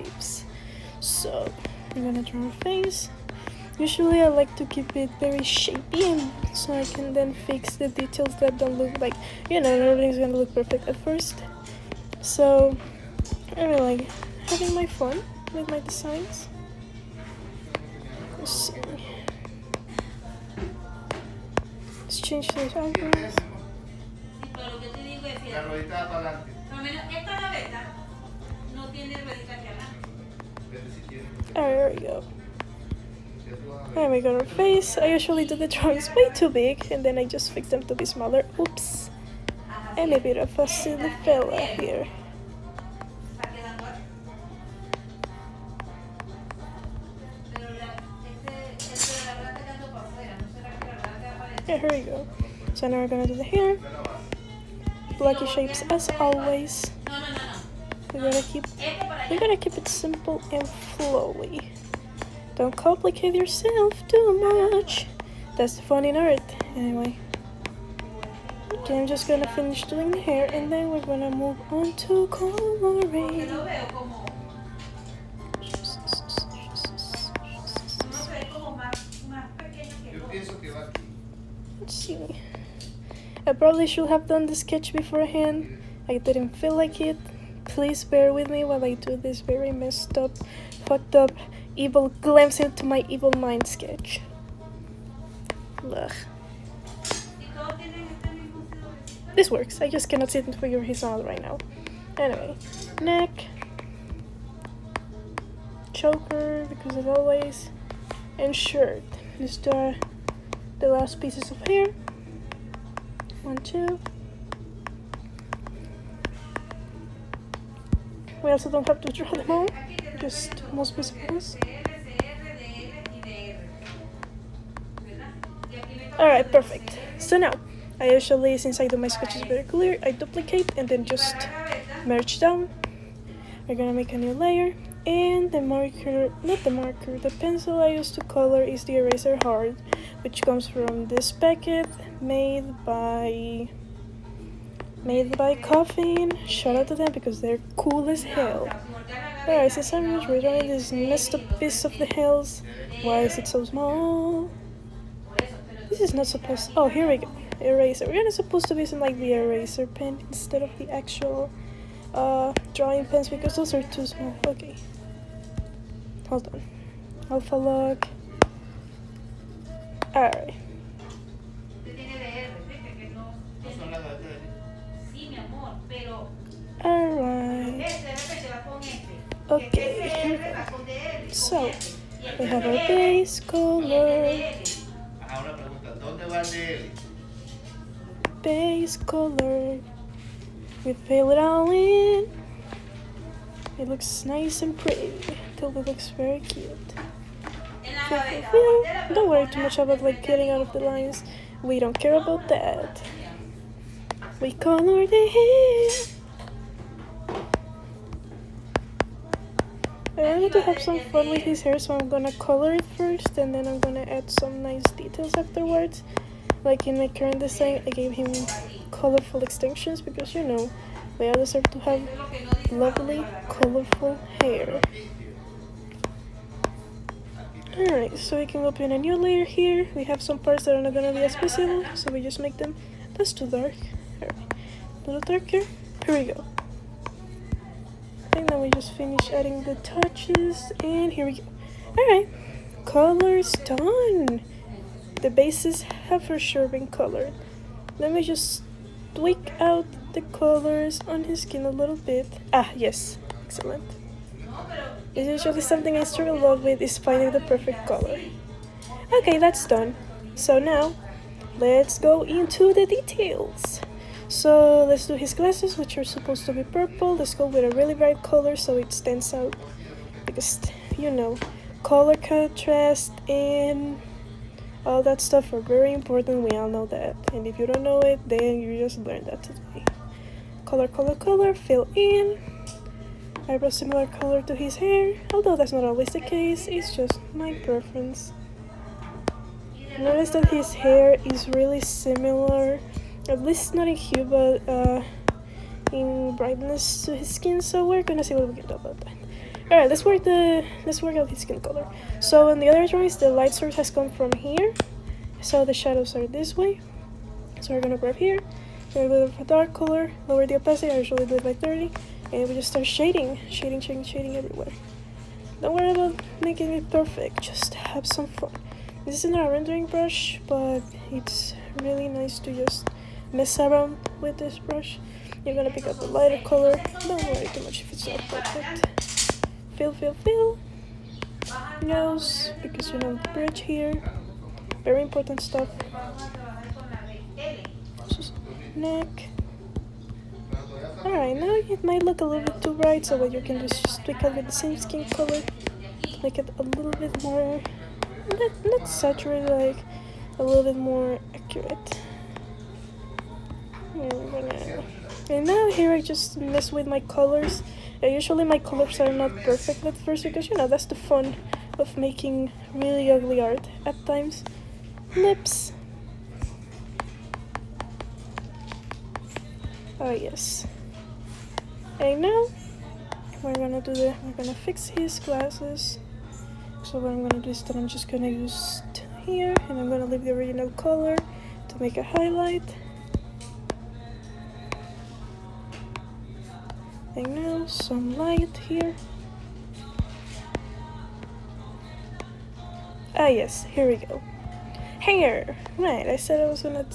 shapes. So I'm gonna draw her face. Usually I like to keep it very shapy, and so I can then fix the details that don't look like, everything's gonna look perfect at first. So I really like having my fun with my designs. Let's see. Let's change those eyebrows. There we go. There we got our face. I usually do the drawings way too big, and then I just fix them to be smaller. Oops. I'm a bit of a silly fella here. Yeah, here we go. So now we're gonna do the hair. Blocky shapes as always. We're gonna keep it simple and flowy. Don't complicate yourself too much. That's the fun in art. Anyway. Okay, I'm just gonna finish doing the hair, and then we're gonna move on to coloring. Let's see. I probably should have done the sketch beforehand. I didn't feel like it. Please bear with me while I do this very messed up, fucked up, evil glimpse into my evil mind sketch. Ugh. This works. I just cannot sit and figure his out right now. Anyway, neck, choker because as always, and shirt. Let's do the last pieces of hair. 1, 2. We also don't have to draw them all, just most basic ones. Alright, perfect. So now, I usually, since I do my sketches very clear, I duplicate and then just merge down. We're gonna make a new layer, and the pencil I use to color is the Eraser Hard, which comes from this packet made by Coffin. Shout out to them because they're cool as hell. Alright, since I'm just redrawing this messed up piece of the hills, why is it so small? This is not supposed. Oh, here we go. Eraser. We're not supposed to be using like the eraser pen instead of the actual drawing pens because those are too small. Okay. Hold on. Alpha lock. Alright. Alright. Okay, here we go. So, we have our base color. Base color. We fill it all in. It looks nice and pretty. Till it looks very cute. Don't worry too much about like getting out of the lines. We don't care about that. We color the hair. I wanted to have some fun with his hair, so I'm gonna color it first, and then I'm gonna add some nice details afterwards. Like in my current design, I gave him colorful extensions because they all deserve to have lovely, colorful hair. Alright, so we can open a new layer here. We have some parts that are not gonna be as visible, so we just make them. That's too dark. Alright, a little darker. Here we go. And then we just finish adding the touches, and here we go. Alright, color's done. The bases have for sure been colored. Let me just tweak out the colors on his skin a little bit. Ah, yes, excellent. It's usually something I struggle a lot with is finding the perfect color. Okay, that's done. So now, let's go into the details. So let's do his glasses, which are supposed to be purple. Let's go with a really bright color so it stands out. Because, color contrast and all that stuff are very important. We all know that. And if you don't know it, then you just learned that today. Color, color, color, fill in. Eyebrow similar color to his hair, although that's not always the case, it's just my preference. Notice that his hair is really similar, at least not in hue, but in brightness to his skin, so we're gonna see what we can do about that. Alright, let's work out his skin color. So in the other drawings, the light source has come from here. So the shadows are this way. So we're gonna grab here, we're gonna go for a dark color, lower the opacity, I usually do it by 30, and we just start shading everywhere. Don't worry about making it perfect, just have some fun. This is not a rendering brush, but it's really nice to just mess around with this brush. You're gonna pick up the lighter color, don't worry too much if it's not perfect. Fill. Nose, because you know the bridge here. Very important stuff. Neck. Alright, now it might look a little bit too bright, so what you can do is just tweak it with the same skin color. Make it a little bit more, not saturated, like a little bit more accurate. And now here I just mess with my colors. Usually my colors are not perfect at first because you know that's the fun of making really ugly art at times. Lips. Oh yes. And now we're gonna fix his glasses. So what I'm gonna do is that I'm just gonna use here and I'm gonna leave the original color to make a highlight. And now some light here. Ah yes, here we go. Hair! Right, I said I was gonna...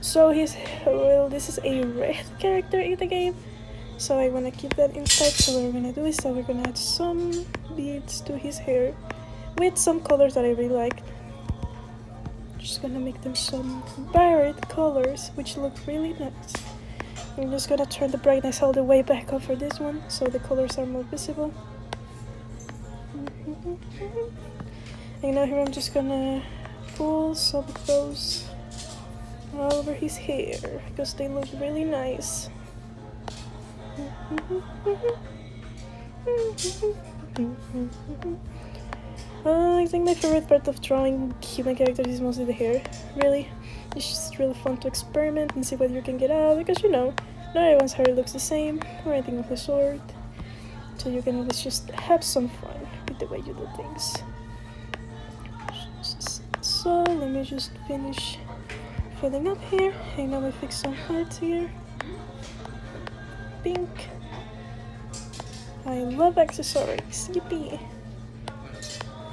So this is a red character in the game. So I wanna keep that inside, so what we're gonna do is that we're gonna add some beads to his hair with some colors that I really like. Just gonna make them some varied colors, which look really nice. I'm just gonna turn the brightness all the way back up for this one, so the colors are more visible. And now here I'm just gonna pull some of those all over his hair, because they look really nice. I think my favorite part of drawing human characters is mostly the hair, really. It's just really fun to experiment and see what you can get out, because you know, not everyone's hair looks the same or anything of the sort. So you can always just have some fun with the way you do things. So let me just finish filling up here, and now we fix some parts here. Pink. I love accessories, yippee!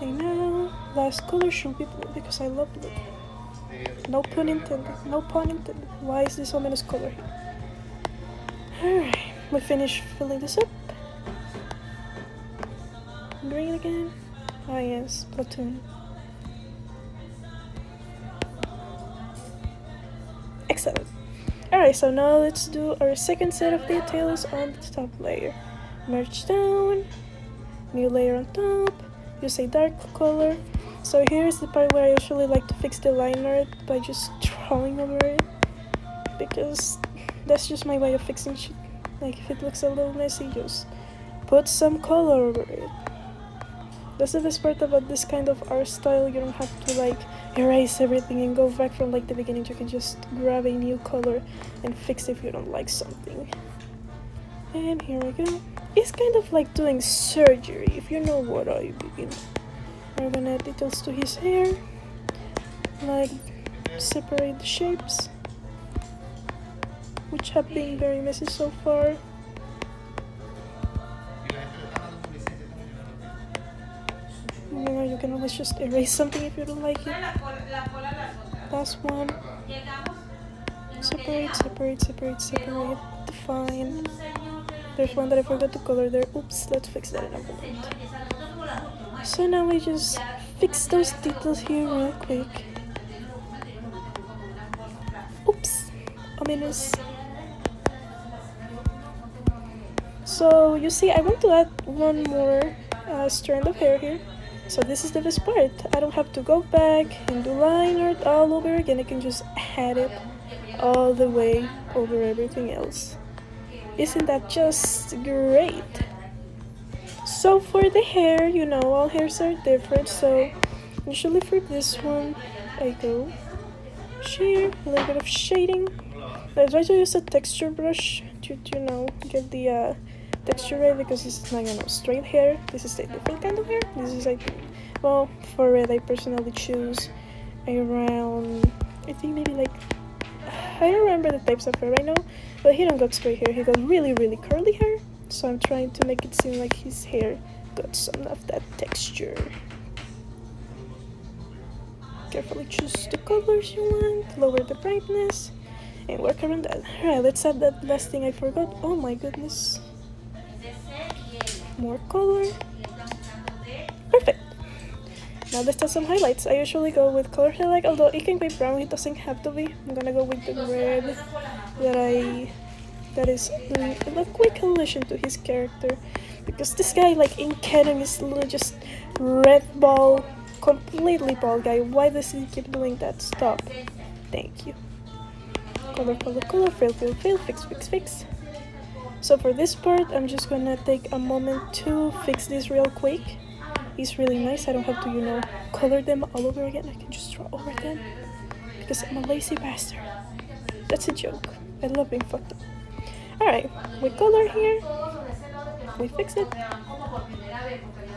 And now, last color should be blue, because I love blue. No pun intended, no pun intended. Why is this ominous color here? Alright, we finished filling this up. Green again. Ah yes, platoon. Excellent. Alright, so now let's do our second set of details on the top layer. Merge down, new layer on top, use a dark color. So here's the part where I usually like to fix the line art by just drawing over it, because that's just my way of fixing shit. Like if it looks a little messy, just put some color over it. That's the best part about this kind of art style. You don't have to like erase everything and go back from like the beginning. You can just grab a new color and fix if you don't like something. And here we go. It's kind of like doing surgery, if you know what I mean. We're gonna add details to his hair, like separate the shapes, which have been very messy so far. You know, you can always just erase something if you don't like it. Last one. Separate, define. There's one that I forgot to color there. Oops, let's fix that in a moment. So now we just fix those details here real quick. Oops, ominous. So you see, I want to add one more strand of hair here. So this is the best part. I don't have to go back and do line art all over again. I can just add it all the way over everything else. Isn't that just great? So for the hair, you know, all hairs are different. So usually for this one, I go sheer, a little bit of shading. I try to use a texture brush to, you know, get the texture red because this is like, you know, straight hair. This is a different kind of hair. This is like, well, for red I personally choose around, I think maybe like, I don't remember the types of hair right now, but he don't got straight hair, he got really curly hair, so I'm trying to make it seem like his hair got some of that texture. Carefully choose the colors you want, lower the brightness, and work around that. Alright, let's add that last thing I forgot. Oh my goodness. More color. Perfect. Now let's add some highlights. I usually go with color highlight, although it can be brown, it doesn't have to be. I'm gonna go with the red that is doing a quick allusion to his character. Because this guy, like in canon, is literally just red ball, completely bald guy. Why does he keep doing that? Stop. Thank you. Color, fill, fix. So for this part, I'm just gonna take a moment to fix this real quick. It's really nice, I don't have to, you know, color them all over again. I can just draw over them because I'm a lazy bastard. That's a joke. I love being fucked up. Alright, we color here. We fix it.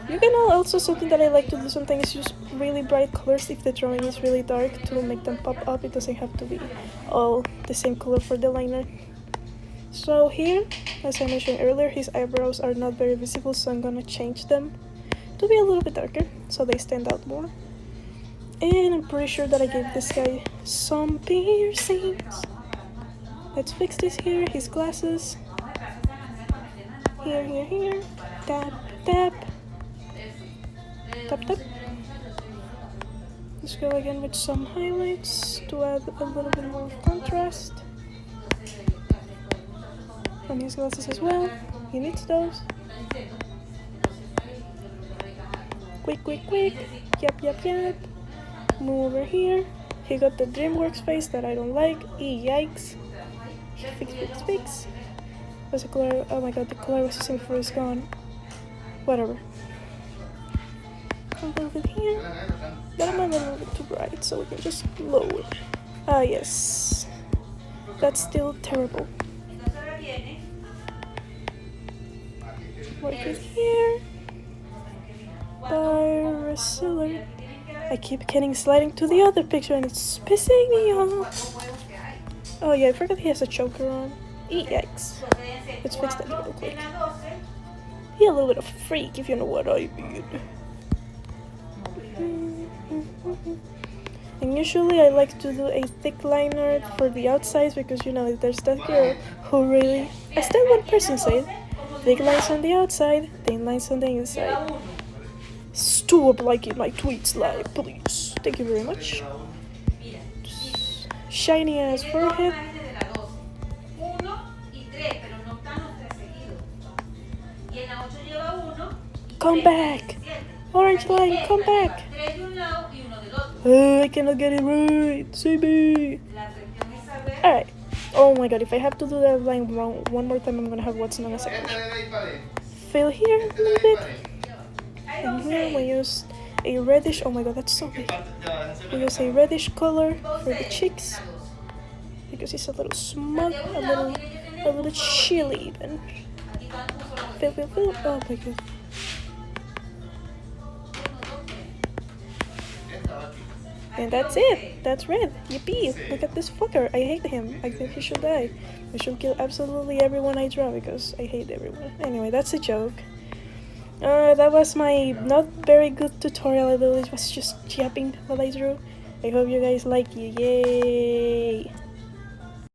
You can also, something that I like to do sometimes is use really bright colors if the drawing is really dark to make them pop up. It doesn't have to be all the same color for the liner. So here, as I mentioned earlier, his eyebrows are not very visible, so I'm gonna change them to be a little bit darker so they stand out more. And I'm pretty sure that I gave this guy some piercings. Let's fix this here, his glasses. Here. Tap. Tap. Let's go again with some highlights to add a little bit more contrast. On his glasses as well, he needs those. Quick. Yep. Move over here. He got the DreamWorks face that I don't like. Yikes. Fix. What's the color? Oh my god, the color was the same before it's gone. Whatever. A little bit here. But I'm a little bit too bright, so we can just lower. Ah, yes. That's still terrible. Work it here. Bioresealer. I keep getting sliding to the other picture and it's pissing me off. Oh yeah, I forgot he has a choker on. Yikes. Let's fix that real quick. He a little bit of a freak, if you know what I mean. And usually I like to do a thick liner for the outsides because, you know, there's that girl who really, as that one person said, thick lines on the outside, thin lines on the inside. Stop liking my tweets, like, please. Thank you very much. Shiny ass forehead. Come back! Orange line, come back! I cannot get it right. Save me! Alright. Oh my god, if I have to do that line wrong one more time, I'm gonna have what's known as a crash. Fill here a little bit. And here we use a reddish. Oh my god, that's so big. We use a reddish color for the cheeks because he's a little smug, a little chilly even. Fill. Oh my god. And that's it. That's red. Yippee. Look at this fucker. I hate him. I think he should die. I should kill absolutely everyone I draw because I hate everyone. Anyway, that's a joke. That was my not very good tutorial. I literally was just yapping while I drew. I hope you guys like it. Yay!